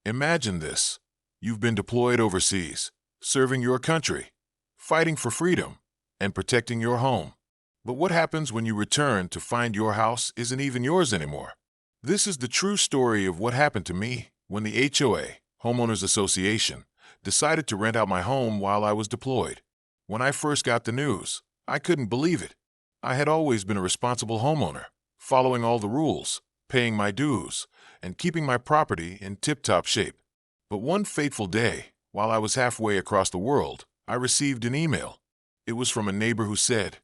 Imagine this. You've been deployed overseas, serving your country, fighting for freedom, and protecting your home. But what happens when you return to find your house isn't even yours anymore? This is the true story of what happened to me when the HOA, Homeowners Association, decided to rent out my home while I was deployed. When I first got the news, I couldn't believe it. I had always been a responsible homeowner, following all the rules, paying my dues, and keeping my property in tip-top shape. But one fateful day, while I was halfway across the world, I received an email. It was from a neighbor who said,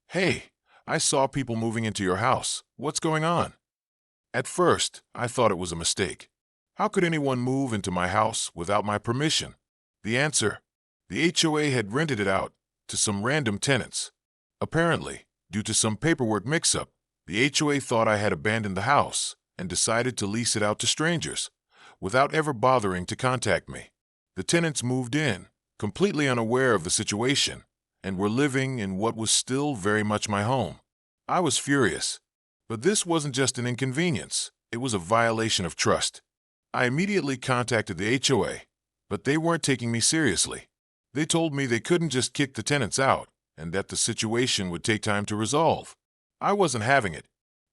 "Hey, I saw people moving into your house. What's going on?" At first, I thought it was a mistake. How could anyone move into my house without my permission? The answer: the HOA had rented it out to some random tenants. Apparently, due to some paperwork mix-up, the HOA thought I had abandoned the house and decided to lease it out to strangers, without ever bothering to contact me. The tenants moved in, completely unaware of the situation, and were living in what was still very much my home. I was furious. But this wasn't just an inconvenience, it was a violation of trust. I immediately contacted the HOA, but they weren't taking me seriously. They told me they couldn't just kick the tenants out, and that the situation would take time to resolve. I wasn't having it.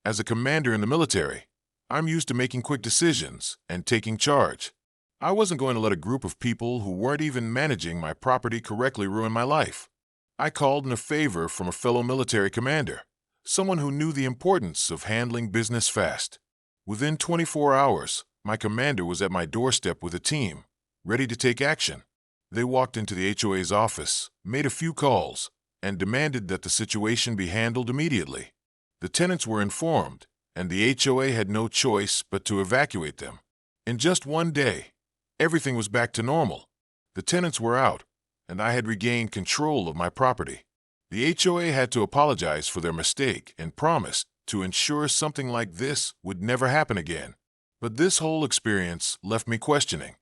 As a commander in the military, I'm used to making quick decisions and taking charge. I wasn't going to let a group of people who weren't even managing my property correctly ruin my life. I called in a favor from a fellow military commander, someone who knew the importance of handling business fast. Within 24 hours, my commander was at my doorstep with a team, ready to take action. They walked into the HOA's office, made a few calls, and demanded that the situation be handled immediately. The tenants were informed, and the HOA had no choice but to evacuate them. In just one day, everything was back to normal. The tenants were out, and I had regained control of my property. The HOA had to apologize for their mistake and promised to ensure something like this would never happen again. But this whole experience left me questioning.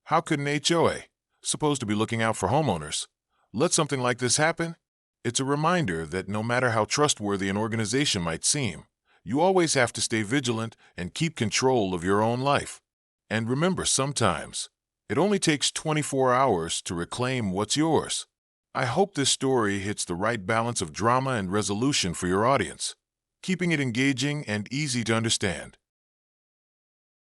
How could an HOA, supposed to be looking out for homeowners, let something like this happen? It's a reminder that no matter how trustworthy an organization might seem, you always have to stay vigilant and keep control of your own life. And remember, sometimes, it only takes 24 hours to reclaim what's yours. I hope this story hits the right balance of drama and resolution for your audience, keeping it engaging and easy to understand.